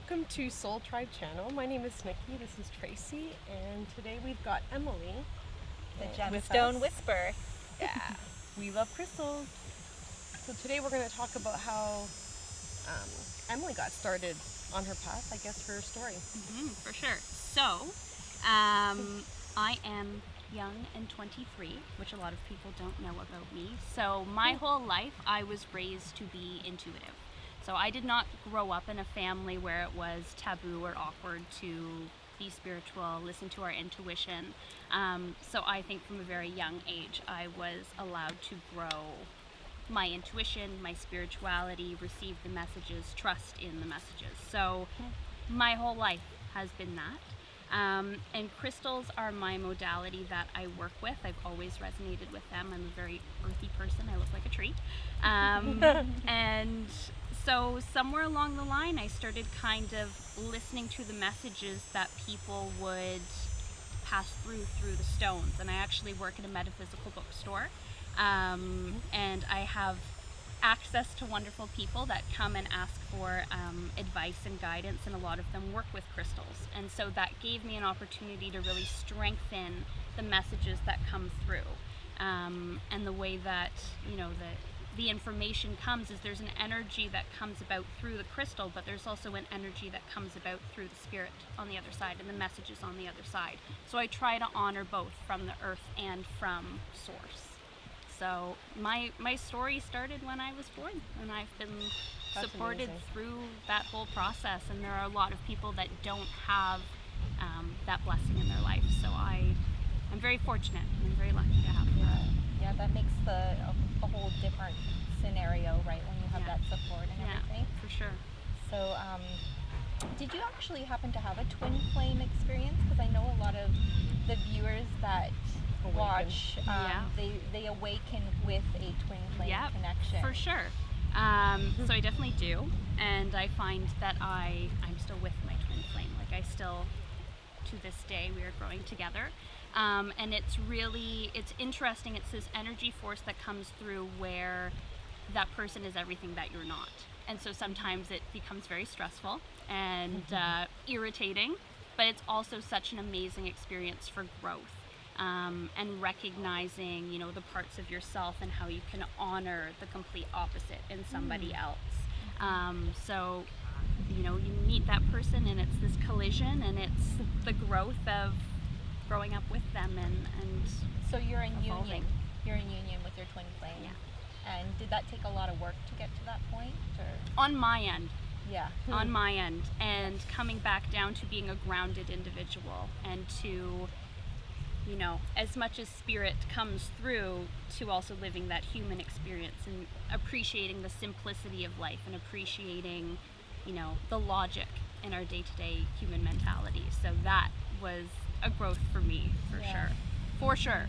welcome to Soul Tribe channel. My name is Nikki, this is Tracy, and today we've got Emylee, the Gemstone Whisper. Yeah, we love crystals. So today we're going to talk about how Emylee got started on her path, I guess her story. For sure. So, I am young and 23, which a lot of people don't know about me. So my whole life I was raised to be intuitive. So I did not grow up in a family where it was taboo or awkward to be spiritual, listen to our intuition. So I think from a very young age I was allowed to grow my intuition, my spirituality, receive the messages, trust in the messages. So my whole life has been that. And crystals are my modality that I work with. I've always resonated with them. I'm a very earthy person. I look like a tree. And so somewhere along the line, I started kind of listening to the messages that people would pass through the stones. And I actually work at a metaphysical bookstore. And I have access to wonderful people that come and ask for advice and guidance, and a lot of them work with crystals. And so that gave me an opportunity to really strengthen the messages that come through. And the way that, you know, the information comes is there's an energy that comes about through the crystal, but there's also an energy that comes about through the spirit on the other side and the messages on the other side. So I try to honor both from the earth and from source. So my story started when I was born, and I've been supported through that whole process. And there are a lot of people that don't have that blessing in their life. So I'm very fortunate, and I'm very lucky to have that. Yeah, that makes a whole different scenario, right? When you have that support and everything. For sure. So, did you actually happen to have a twin flame experience? Because I know a lot of the viewers that watch, they awaken with a twin flame connection. For sure. So I definitely do, and I find that I'm still with my twin flame. Like I still, to this day, we are growing together, and it's interesting. It's this energy force that comes through where that person is everything that you're not, and so sometimes it becomes very stressful and irritating, but it's also such an amazing experience for growth. And recognizing, you know, the parts of yourself and how you can honor the complete opposite in somebody else. So, you know, you meet that person and it's this collision, and it's the growth of growing up with them and so you're in evolving. union. You're in union with your twin flame. Yeah. And did that take a lot of work to get to that point? Or? On my end. Yeah. On my end. And coming back down to being a grounded individual, and to, you know, as much as spirit comes through, to also living that human experience and appreciating the simplicity of life and appreciating, you know, the logic in our day-to-day human mentality. So that was a growth for me, for sure. For sure.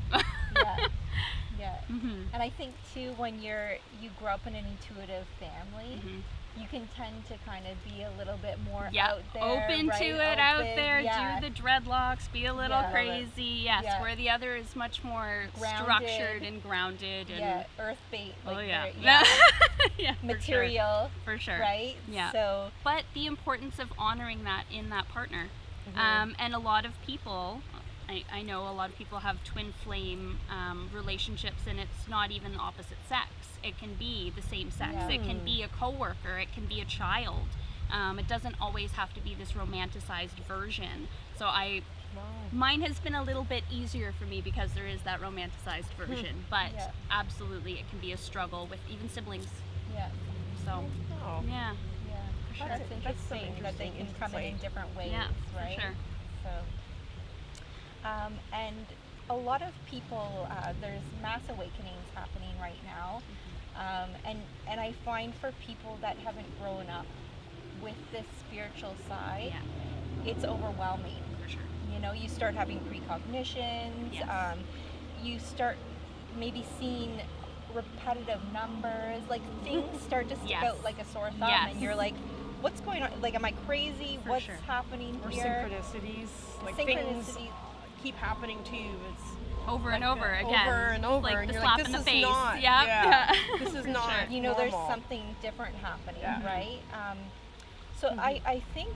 Yeah. And I think too, when you grow up in an intuitive family, you can tend to kind of be a little bit more out there, open to it, out there, do the dreadlocks, be a little crazy. Where the other is much more structured and grounded and earth-based. Material, for sure. Right? Yeah. So, but the importance of honoring that in that partner, and a lot of people. I know a lot of people have twin flame relationships, and it's not even the opposite sex. It can be the same sex. It can be a coworker. It can be a child. It doesn't always have to be this romanticized version. So mine has been a little bit easier for me because there is that romanticized version. But absolutely, it can be a struggle with even siblings. Yeah. So yeah. For sure. That's interesting that they can come in different ways, right? For sure. So. And a lot of people, there's mass awakenings happening right now, and I find for people that haven't grown up with this spiritual side, it's overwhelming. For sure. You know, you start having precognitions, you start maybe seeing repetitive numbers, like things start to stick out like a sore thumb, and you're like, what's going on? Like, am I crazy? What's happening here? Or synchronicities, like things keep happening to you. It's over and over again. Over and over. Like and the you're slap like, in this the is face. Not, this is not You know, normal. there's something different happening, right? So I think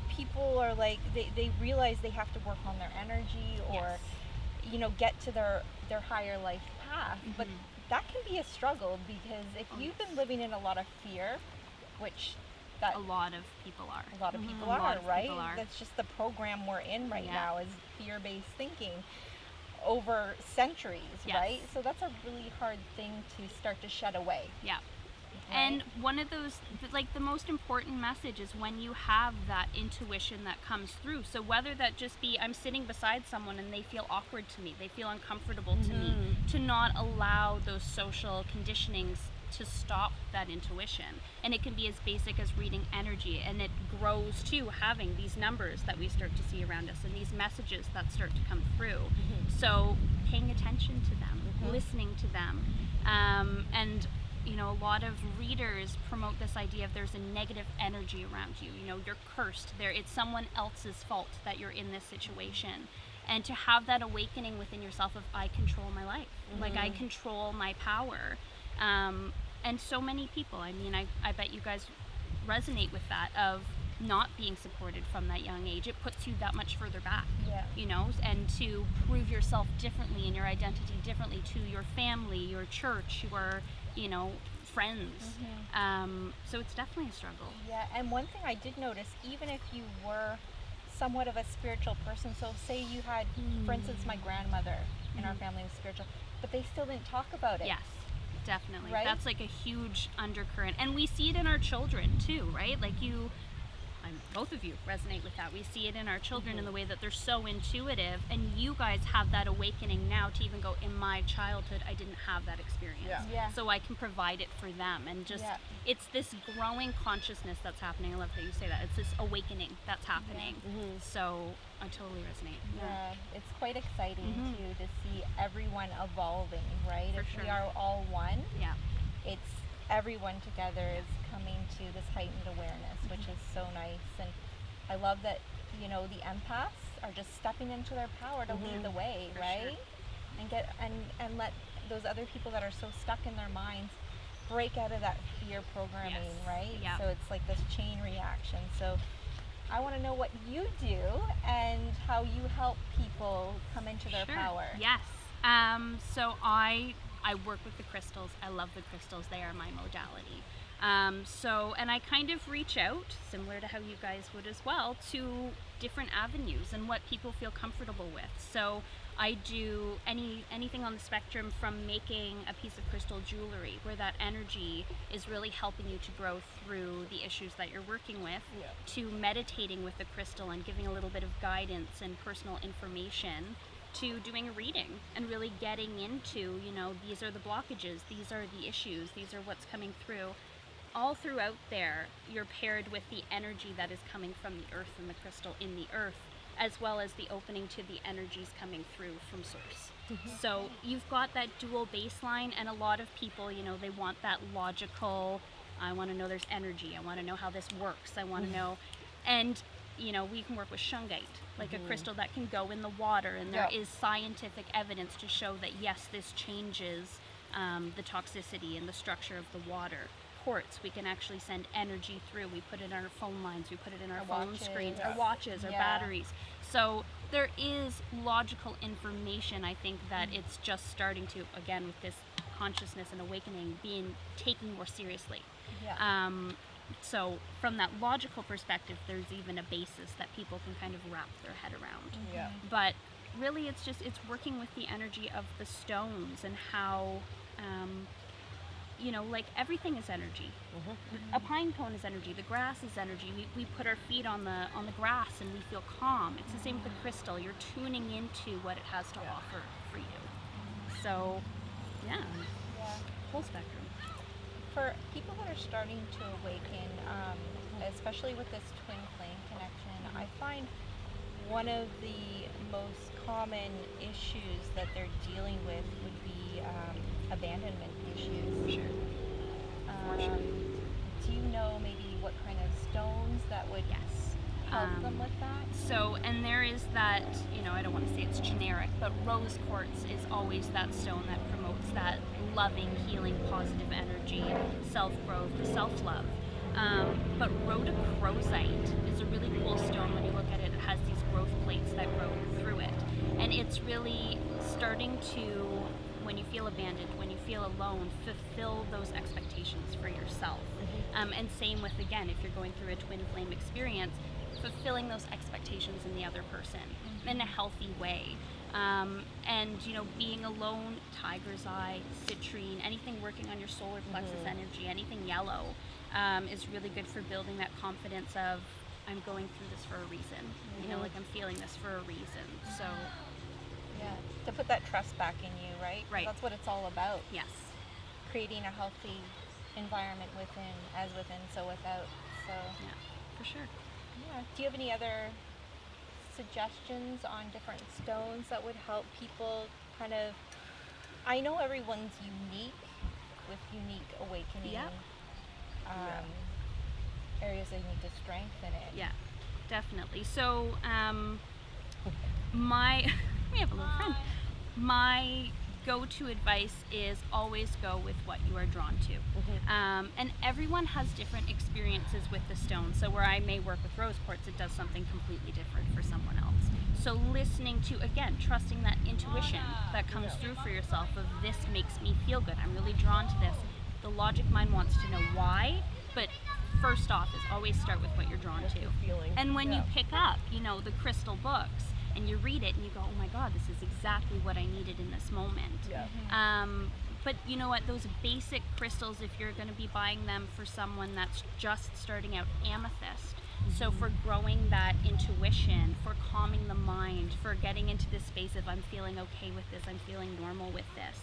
people are like, they realize they have to work on their energy or, get to their higher life path. But that can be a struggle, because if you've been living in a lot of fear, which that a lot of people are. A lot of people are, right? That's just the program we're in right now, is fear-based thinking over centuries, right? So that's a really hard thing to start to shed away. Yeah. Right? And one of those, like, the most important message is when you have that intuition that comes through. So whether that just be, I'm sitting beside someone and they feel awkward to me, they feel uncomfortable to me, to not allow those social conditionings to stop that intuition. And it can be as basic as reading energy, and it grows to having these numbers that we start to see around us and these messages that start to come through. So paying attention to them, listening to them, and a lot of readers promote this idea of there's a negative energy around you. You're cursed. It's someone else's fault that you're in this situation. And to have that awakening within yourself of, I control my life. Like, I control my power. And so many people, I bet you guys resonate with that, of not being supported from that young age. It puts you that much further back, and to prove yourself differently and your identity differently to your family, your church, your, friends. So it's definitely a struggle. Yeah, and one thing I did notice, even if you were somewhat of a spiritual person, so say you had, for instance, my grandmother in our family was spiritual, but they still didn't talk about it. Yes. Definitely. Right? That's like a huge undercurrent. And we see it in our children too, right? Like both of you resonate with that. We see it in our children in the way that they're so intuitive, and you guys have that awakening now to even go, in my childhood, I didn't have that experience. Yeah. So I can provide it for them. And just, it's this growing consciousness that's happening. I love that you say that. It's this awakening that's happening. So I totally resonate. Yeah, it's quite exciting too, to see everyone evolving, right? For if sure. we are all one, it's everyone together is coming to this heightened awareness, which is so nice. And I love that, the empaths are just stepping into their power to lead the way, For right? sure. And get and let those other people that are so stuck in their minds break out of that fear programming, right? Yeah. So it's like this chain reaction. So I want to know what you do and how you help people come into their power. Yes. So I work with the crystals. I love the crystals. They are my modality. And I kind of reach out, similar to how you guys would as well, to different avenues and what people feel comfortable with. So I do anything on the spectrum, from making a piece of crystal jewelry where that energy is really helping you to grow through the issues that you're working with, to meditating with the crystal and giving a little bit of guidance and personal information, to doing a reading and really getting into, these are the blockages, these are the issues, these are what's coming through. All throughout there, you're paired with the energy that is coming from the earth and the crystal in the earth, as well as the opening to the energies coming through from source. So you've got that dual baseline, and a lot of people, they want that logical, I want to know there's energy, I want to know how this works, I want to know, and we can work with shungite, like a crystal that can go in the water, and there is scientific evidence to show that yes, this changes the toxicity and the structure of the water. Quartz, we can actually send energy through. We put it in our phone lines, we put it in our phone screens, our watches, our batteries. So there is logical information. I think that it's just starting to, again, with this consciousness and awakening, being taken more seriously. So from that logical perspective, there's even a basis that people can kind of wrap their head around. But really it's working with the energy of the stones and how, like everything is energy. A pine cone is energy, the grass is energy. We put our feet on the grass and we feel calm. It's the same with the crystal. You're tuning into what it has to offer for you. So, whole spectrum. For people that are starting to awaken, especially with this twin flame connection, I find one of the most common issues that they're dealing with would be abandonment issues. For sure. Do you know maybe what kind of stones that would help them with that? So, and there is that, I don't want to say it's generic, but rose quartz is always that stone that promotes that loving, healing, positive energy, self-growth, self-love. But rhodochrosite is a really cool stone. When you look at it, it has these growth plates that grow through it. And it's really starting to, when you feel abandoned, when you feel alone, fulfill those expectations for yourself. And same with, again, if you're going through a twin flame experience, fulfilling those expectations in the other person in a healthy way. And being alone, tiger's eye, citrine, anything working on your solar plexus energy, anything yellow, is really good for building that confidence of, I'm going through this for a reason. Like I'm feeling this for a reason. So yeah, to put that trust back in you, right? 'Cause that's what it's all about. yes, Creating a healthy environment within, as within, so without. So yeah, for sure. yeah. Do you have any other suggestions on different stones that would help people kind of, I know everyone's unique with unique awakening areas they need to strengthen it. Yeah, definitely. So we have a little friend. My go-to advice is always go with what you are drawn to. And everyone has different experiences with the stone. So where I may work with rose quartz, it does something completely different for someone else. So listening to, again, trusting that intuition that comes through for yourself of, this makes me feel good, I'm really drawn to this. The logic mind wants to know why, but first off is always start with what you're drawn to. And when you pick up, the crystal books, and you read it and you go, oh my God, this is exactly what I needed in this moment. But you know what, those basic crystals, if you're going to be buying them for someone that's just starting out, amethyst. So for growing that intuition, for calming the mind, for getting into this space of, I'm feeling okay with this, I'm feeling normal with this.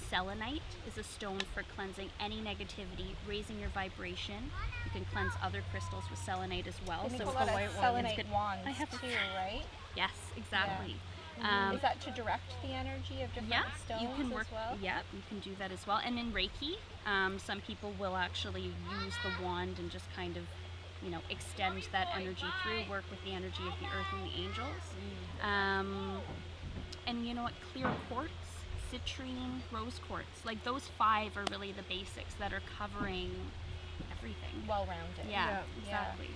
Selenite is a stone for cleansing any negativity, raising your vibration. You can cleanse other crystals with selenite as well. And so it's a white selenite wands I have too, right? Yes, exactly. Is that to direct the energy of different stones you can work, as well? Yeah, you can do that as well. And in Reiki, some people will actually use the wand and just kind of, extend that energy through, work with the energy of the earth and the angels. And you know what, clear quartz, citrine, rose quartz, like those 5 are really the basics that are covering everything. Well-rounded. Yeah, exactly.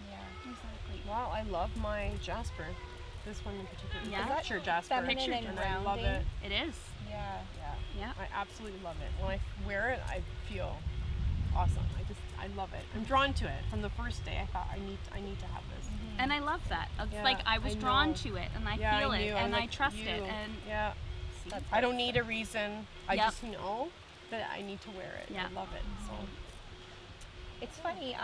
Yeah. Exactly. Wow, I love my jasper. This one in particular. Yeah. Is that picture jasper. feminine and I love rounding? it. It is. Yeah. Yeah. I absolutely love it. When I wear it, I feel awesome. I love it. I'm drawn to it. From the first day, I thought I need to have this. And I love that. It's Yeah, like I was I drawn know. to it, and I Yeah, feel I it, knew. and I'm I like, trust you. it, and Yeah. That's I don't need a reason. I Yep. just know that I need to wear it. Yeah. I love it. So It's funny,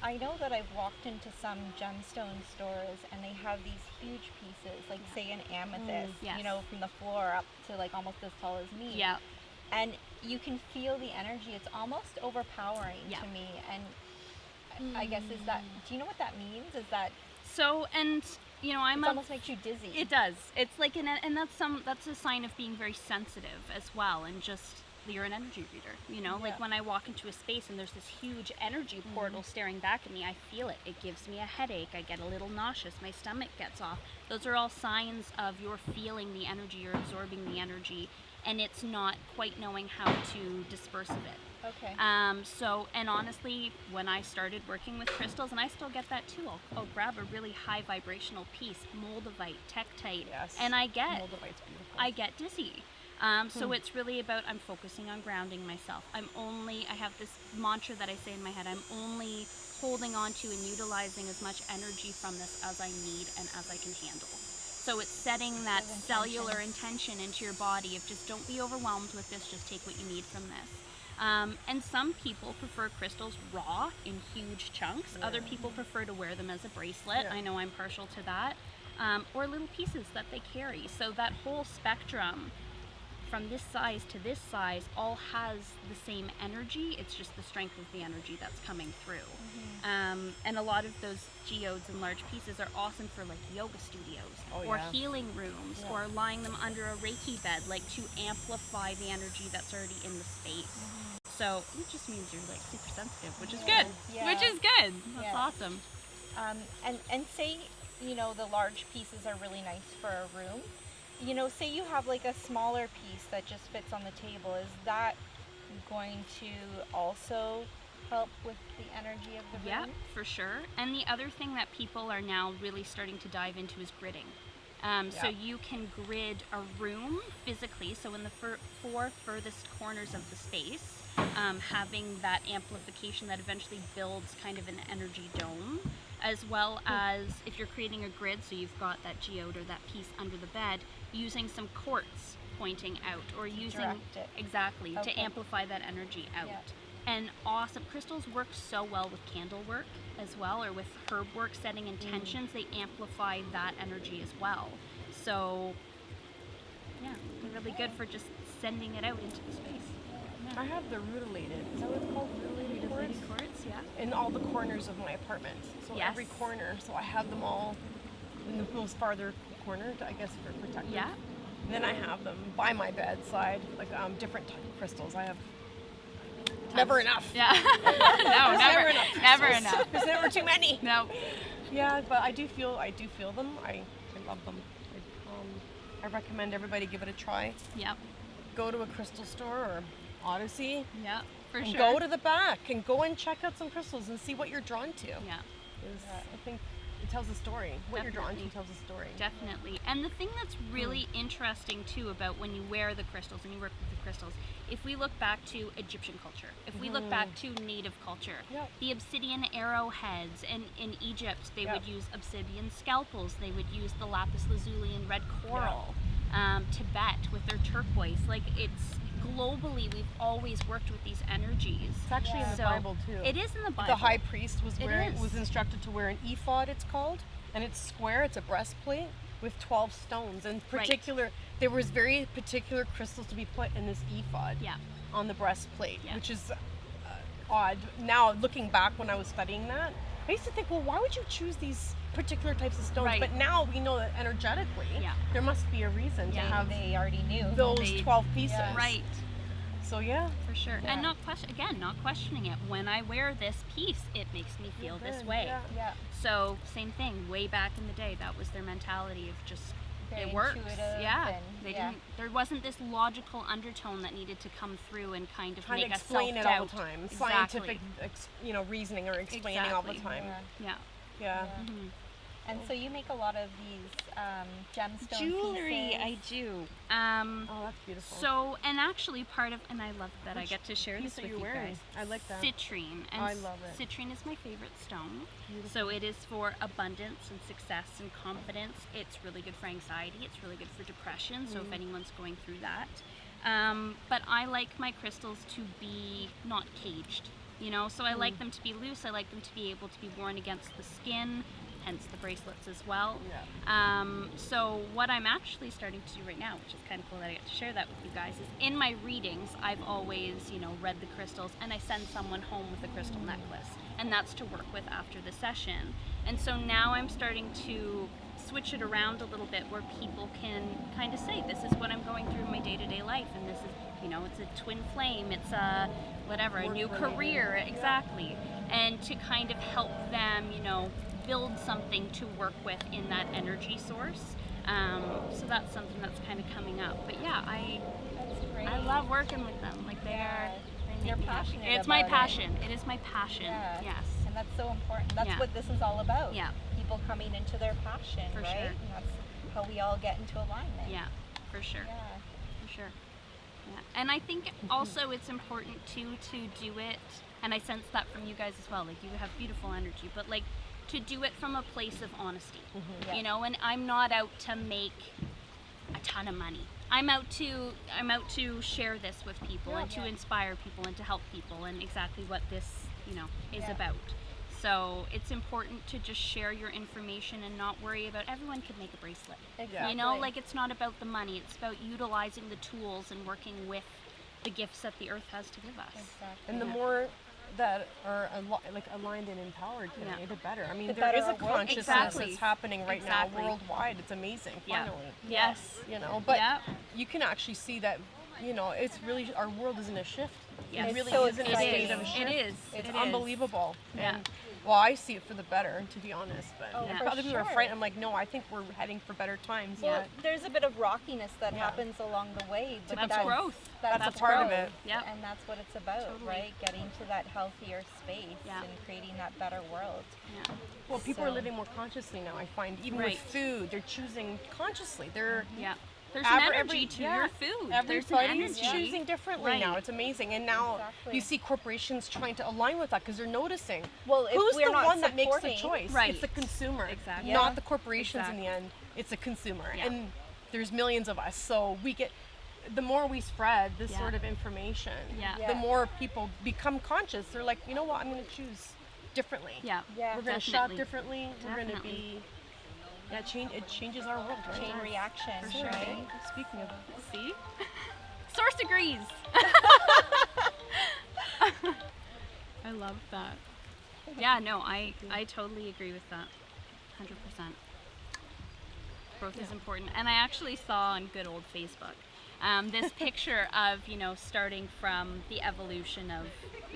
I know that I've walked into some gemstone stores and they have these huge pieces, like say an amethyst, yes. from the floor up to like almost as tall as me. yeah, And you can feel the energy. It's almost overpowering Yeah. to me. And I guess do you know what that means? Is that so, and I'm it almost makes you dizzy? it does. It's like and that's a sign of being very sensitive as well, and just you're an energy reader. Like when I walk into a space and there's this huge energy portal staring back at me, I feel it. It gives me a headache. I get a little nauseous. My stomach gets off. Those are all signs of you're feeling the energy, you're absorbing the energy, and it's not quite knowing how to disperse of it. Okay. So, and honestly, when I started working with crystals, and I still get that too, I'll grab a really high vibrational piece, moldavite, tektite, yes. and I get Moldavite's beautiful. I get dizzy. So it's really about, I'm focusing on grounding myself. I have this mantra that I say in my head, I'm only holding on to and utilizing as much energy from this as I need and as I can handle. So it's setting that cellular intention into your body of just don't be overwhelmed with this, just take what you need from this. And some people prefer crystals raw in huge chunks. Other people prefer to wear them as a bracelet. I know I'm partial to that. Or little pieces that they carry. So that whole spectrum from this size to this size all has the same energy. It's just the strength of the energy that's coming through. And a lot of those geodes and large pieces are awesome for like yoga studios or healing rooms or lying them under a Reiki bed, like to amplify the energy that's already in the space. So it just means you're like super sensitive, which is good. Which is good. That's awesome. And say, the large pieces are really nice for a room. Say you have like a smaller piece that just fits on the table. Is that going to also help with the energy of the room. Yeah, for sure. And the other thing that people are now really starting to dive into is gridding. So you can grid a room physically, so in the four furthest corners of the space, having that amplification that eventually builds kind of an energy dome, as well as if you're creating a grid, so you've got that geode or that piece under the bed, using some quartz pointing out, or using to amplify that energy out. Yeah. And awesome crystals work so well with candle work as well, or with herb work, setting intentions. They amplify that energy as well. So yeah, they're really good for just sending it out into the space. Yeah. I have the rutilated, is that what it's called? Rutilated quartz, yeah. In all the corners of my apartment. So every corner, so I have them all in the most farther corner, I guess, for protection. Yeah. And then I have them by my bedside, like different type of crystals. I have never enough. Yeah. No, never enough. There's never too many. No. Yeah, but I do feel them. I love them. I recommend everybody give it a try. Yep. Go to a crystal store or Odyssey. Yeah, for and sure. Go to the back and go and check out some crystals and see what you're drawn to. Yeah. I think it tells a story. What you're drawn to tells a story. Definitely. And the thing that's really interesting too about when you wear the crystals and you work with the crystals, if we look back to Egyptian culture, if we look back to native culture, the obsidian arrowheads, and in Egypt they would use obsidian scalpels, they would use the lapis lazuli and red coral. Tibet with their turquoise, like it's globally we've always worked with these energies. It's actually in the Bible too. It is in the Bible. The high priest was instructed to wear an ephod, it's called, and it's square, it's a breastplate with 12 stones. And particular, there was very particular crystals to be put in this ephod on the breastplate, which is odd. Now, looking back when I was studying that, I used to think, well, why would you choose these particular types of stones? But now we know that energetically, there must be a reason to have. They already knew those 12 pieces. Right. So for sure. And not questioning it. When I wear this piece, it makes me feel this way. So same thing. Way back in the day, that was their mentality of just very it works. Yeah. They didn't. There wasn't this logical undertone that needed to come through and kind of make us explain it all the time. Exactly. Scientific, reasoning or explaining all the time. Yeah. And so you make a lot of these gemstone jewelry. pieces. I do. Oh, that's beautiful. So, and actually and I love that I get to share this with you guys. I like that. Citrine. And I love it. Citrine is my favorite stone. Beautiful. So it is for abundance and success and confidence. It's really good for anxiety. It's really good for depression. So if anyone's going through that. But I like my crystals to be not caged. So I like them to be loose. I like them to be able to be worn against the skin, hence the bracelets as well. So what I'm actually starting to do right now, which is kind of cool that I get to share that with you guys, is in my readings, I've always, read the crystals and I send someone home with a crystal necklace, and that's to work with after the session. And so now I'm starting to switch it around a little bit where people can kind of say, this is what I'm going through in my day-to-day life, and this is, it's a twin flame, it's a whatever, a new career, exactly. And to kind of help them, build something to work with in that energy source. So that's something that's kind of coming up. But I love working with them. Like you're passionate. It's my passion. It is my passion. Yeah. Yes. And that's so important. That's what this is all about. Yeah. People coming into their passion, For right? sure. And that's how we all get into alignment. Yeah, for sure. Yeah. For sure. Yeah. And I think also it's important too to do it, and I sense that from you guys as well. Like, you have beautiful energy, but like to do it from a place of honesty. And I'm not out to make a ton of money. I'm out to share this with people and to inspire people and to help people, and exactly what this, is about. So it's important to just share your information and not worry about, everyone could make a bracelet. Exactly. Like, it's not about the money, it's about utilizing the tools and working with the gifts that the earth has to give us. Exactly. And the more that are aligned and empowered today, the better. I mean, there is a consciousness that's happening right now worldwide. It's amazing, finally. Yes. But you can actually see that, it's really, our world is in a shift. Yes. It really so is in a state of exciting. shift. It is. It's unbelievable. And Well, I see it for the better, to be honest. But for other people are sure. frightened. I'm like, no, I think we're heading for better times. Well, there's a bit of rockiness that happens along the way, but That's growth. That's a part of it. Yep. And that's what it's about, Totally. right? Getting to that healthier space and creating that better world. Yeah. Well, people are So- living more consciously now, I find. Even Right. with food, they're choosing consciously. They're Yeah. There's an Every- energy to your food. There's an Everybody's energy. choosing differently now. It's amazing. And now Exactly. you see corporations trying to align with that because they're noticing Well, if who's we're the not one that makes the supporting- choice. Right. It's the consumer, Exactly. not Yeah. the corporations in the Exactly. end. It's the consumer. Yeah. And there's millions of us. So we get, the more we spread this Yeah. sort of information, Yeah. the more people become conscious. They're like, you know what, I'm going to choose differently. Yeah. Yeah. We're going to shop Definitely. differently. We're going to Definitely. be, it changes our world, right? Chain reaction, For sure. right? Speaking of See? Source agrees. I love that. Yeah, no, I totally agree with that. 100%. Growth is important. And I actually saw on good old Facebook this picture of, you know, starting from the evolution of,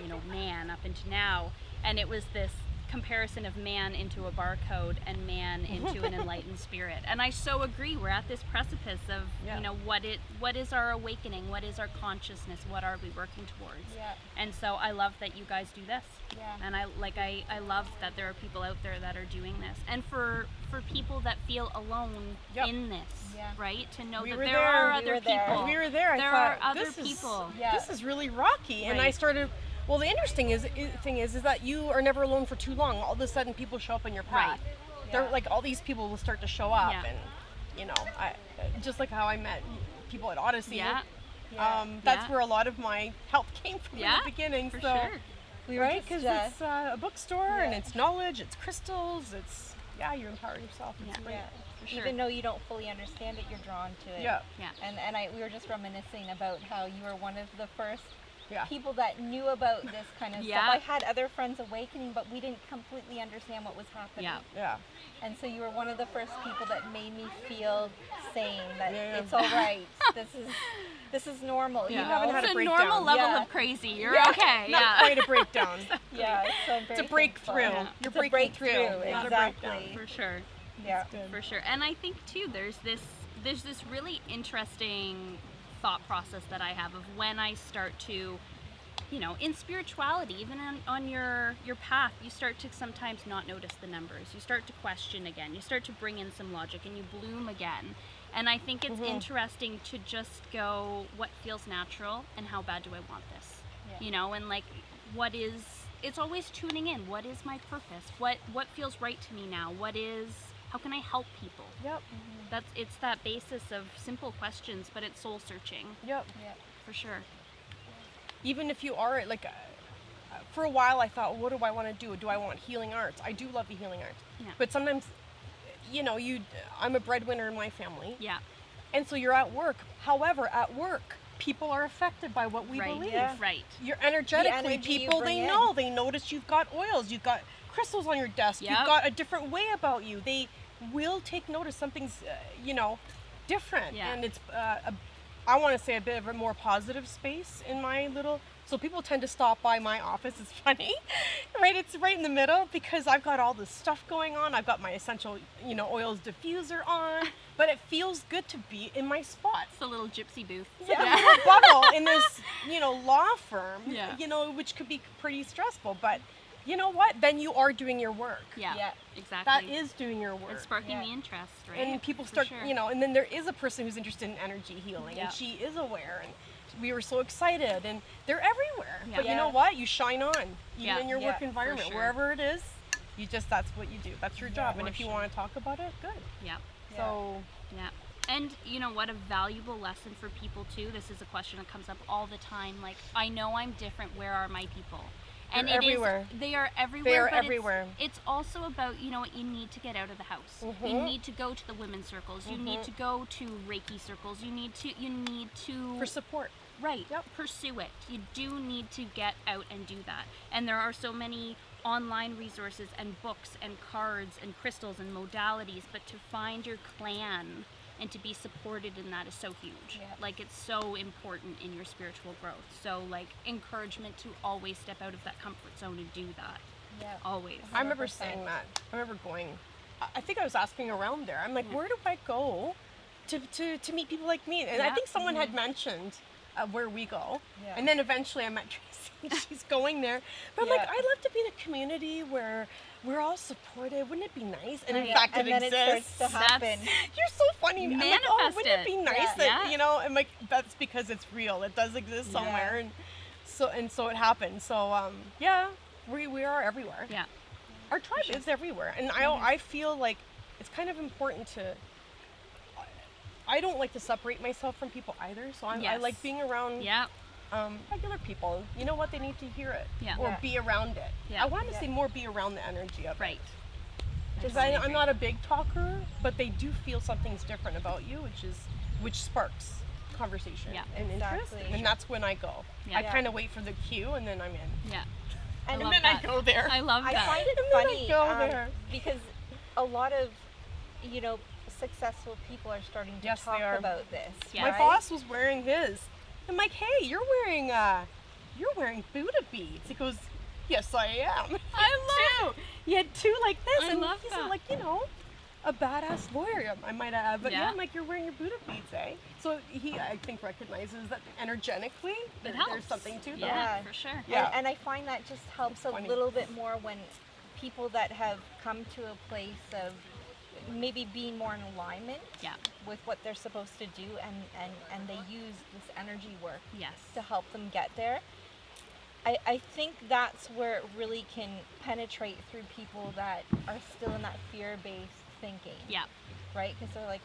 you know, man up into now. And it was this comparison of man into a barcode and man into an enlightened spirit. And I so agree. We're at this precipice of, you know, what is our awakening? What is our consciousness? What are we working towards? Yeah. And so I love that you guys do this. Yeah. And I love that there are people out there that are doing this. And for people that feel alone in this, right? To know We that were there there. are We other were there. people. We were there. I There thought, are other this people. This is really rocky. And I Right. started. Well, the interesting thing is that you are never alone for too long. All of a sudden, people show up in your path. Right. They're like all these people will start to show up, Yeah. and you know, just like how I met people at Odyssey. Yeah. That's Yeah. where a lot of my help came from Yeah, in the beginning. for so, sure. We were right, just, because it's a bookstore and it's knowledge, it's crystals, it's you empower yourself. It's Yeah. great. yeah. For sure. Even though you don't fully understand it, you're drawn to it. Yeah. Yeah. And we were just reminiscing about how you were one of the first Yeah. people that knew about this kind of Yeah. stuff. I had other friends awakening, but we didn't completely understand what was happening. Yeah. Yeah. And so you were one of the first people that made me feel sane, that Yeah. it's all right. This is normal. Yeah. You haven't know? had It's a a breakdown. normal level Yeah. of crazy. You're Yeah. okay. Not Yeah. quite a breakdown. Yeah, so I'm It's very a breakthrough. thankful. You're It's a breaking through. breakthrough, Not a exactly. breakdown. For sure. Yeah. For sure. And I think too there's this really interesting thought process that I have of when I start to, you know, in spirituality, even on your path, you start to sometimes not notice the numbers. You start to question again. You start to bring in some logic and you bloom again. And I think it's interesting to just go, what feels natural and how bad do I want this? Yeah. You know, and like it's always tuning in. What is my purpose? What feels right to me now? How can I help people? Yep. It's that basis of simple questions, but it's soul searching Yep. Yeah. for sure. Even if you are like, for a while I thought, what do I want to do? Do I want healing arts? I do love the healing arts. Yeah. But sometimes, you know, I'm a breadwinner in my family. Yeah. And so you're at work. However, at work, people are affected by what we Right. believe. Yeah. Right. You're energetically, energy you people, bring they in. know. They notice you've got oils, you've got crystals on your desk, Yep. you've got a different way about you. They will take notice. Something's, different. Yeah. And it's, I want to say, a bit of a more positive space in my little. So people tend to stop by my office. It's funny, right? It's right in the middle because I've got all this stuff going on. I've got my essential, oils diffuser on, but it feels good to be in my spot. It's a little gypsy booth. It's like a little bubble in this, law firm, Yeah. which could be pretty stressful. But you know what? Then you are doing your work. Yeah. Yeah. Exactly. That is doing your work. It's sparking Yeah. the interest, right? And people For start, sure. and then there is a person who's interested in energy healing, Yeah. and she is aware, and we were so excited, and they're everywhere. Yeah. But you Yeah. know what? You shine on, even Yeah. in your Yeah, work for environment, sure. wherever it is. That's what you do. That's your job. for And if you sure. want to talk about it, good. Yeah. So Yeah. And you know what, a valuable lesson for people too, this is a question that comes up all the time, like, I know I'm different, where are my people? And They're it is- everywhere. they are everywhere. They are but everywhere. It's also about, you need to get out of the house. You Mhm. need to go to the women's circles. You need to go to Reiki circles. You need to for support. Right. Yep. Pursue it. You do need to get out and do that. And there are so many online resources and books and cards and crystals and modalities, but to find your clan and to be supported in that is so huge. Yeah. Like, it's so important in your spiritual growth. So, like, encouragement to always step out of that comfort zone and do that. Yeah. Always. I remember 100%. saying that. I remember going, I think I was asking around there. I'm like, where do I go to meet people like me? And I think someone had mentioned where we go. Yeah. And then eventually I met Tracy. She's going there. But I'm like, I'd love to be in a community where we're all supportive. Wouldn't it be nice? And in fact, and it then exists. It starts to happen. You're so funny. I'm like, oh, wouldn't it be nice that, you know, I'm like, that's because it's real. It does exist somewhere. And so it happened. So, we are everywhere. Yeah. Our tribe is everywhere. And I feel like it's kind of important to, I don't like to separate myself from people either. So I like being around regular people. You know what? They need to hear it or be around it. I want to say more be around the energy of it. Because I'm not a big talker, but they do feel something's different about you, which sparks conversation and interest. And that's when I go. I kind of wait for the cue and then I'm in. Yeah. And then I go there. I love that. I find it funny because a lot of, you know, successful people are starting to talk about this. My boss was wearing his. I'm like, hey, you're wearing Buddha beads. He goes, yes, I am. I love. He had two like this, and love he's that. like, you know, a badass lawyer. I might add, but I'm like, you're wearing your Buddha beads, eh? So he, I think, recognizes that energetically there's something to that. Yeah, for sure. Yeah, and I find that just helps a little bit more when people that have come to a place of maybe being more in alignment with what they're supposed to do and they use this energy work to help them get there. I think that's where it really can penetrate through people that are still in that fear-based thinking. Yeah. Right? Because they're like,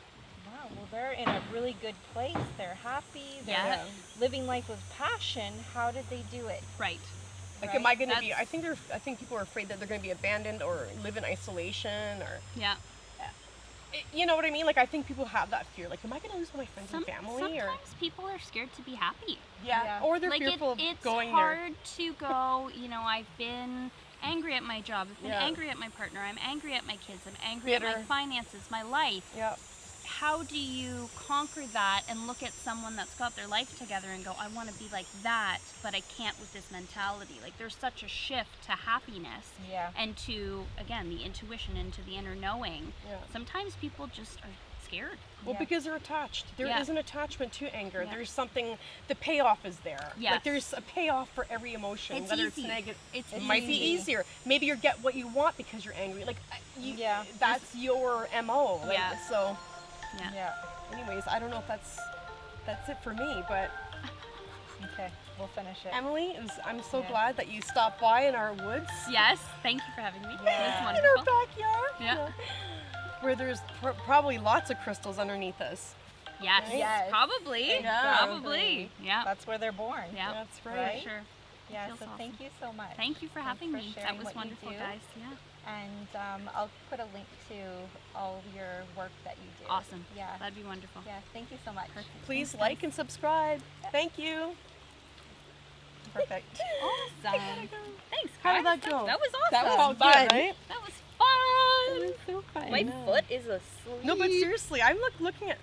wow, well, they're in a really good place. They're happy. They're living life with passion. How did they do it? Right. Like, am I going to be? I think people are afraid that they're going to be abandoned or live in isolation or. Yeah. You know what I mean? Like, I think people have that fear. Like, am I going to lose all my friends and family? Sometimes people are scared to be happy. Yeah. Or they're fearful of going there. It's hard to go, you know, I've been angry at my job. I've been angry at my partner. I'm angry at my kids. I'm angry at my finances, my life. Yeah. How do you conquer that and look at someone that's got their life together and go, I want to be like that, but I can't with this mentality? Like, there's such a shift to happiness and to, again, the intuition and to the inner knowing. Yeah. Sometimes people just are scared. Well, because they're attached. There is an attachment to anger. There's something, the payoff is there. Yes. Like, there's a payoff for every emotion, it's whether easy. it's negative. It might be easier. Maybe you get what you want because you're angry. Like, that's your MO. Like, so... Yeah. Anyways, I don't know if that's it for me, but okay, we'll finish it. Emylee, I'm so glad that you stopped by in our woods. Yes, thank you for having me. Yeah. It was wonderful. In our backyard. Yeah. Where there's probably lots of crystals underneath us. Yes. Right? Yes. Probably. Yeah. Probably. Yeah. That's where they're born. Yeah. That's right. Sure. Yeah. So thank you so much. Thank you for having me. That was wonderful, guys. Yeah. And I'll put a link to all your work that you do. Awesome. Yeah. That'd be wonderful. Yeah. Thank you so much. Perfect. Please Thanks, like and subscribe. Thank you. Perfect. Awesome. Thanks, guys. How did that go? That was awesome. That was all fun, right? That was fun. It was so fun. My foot is asleep. No, but seriously, I'm looking at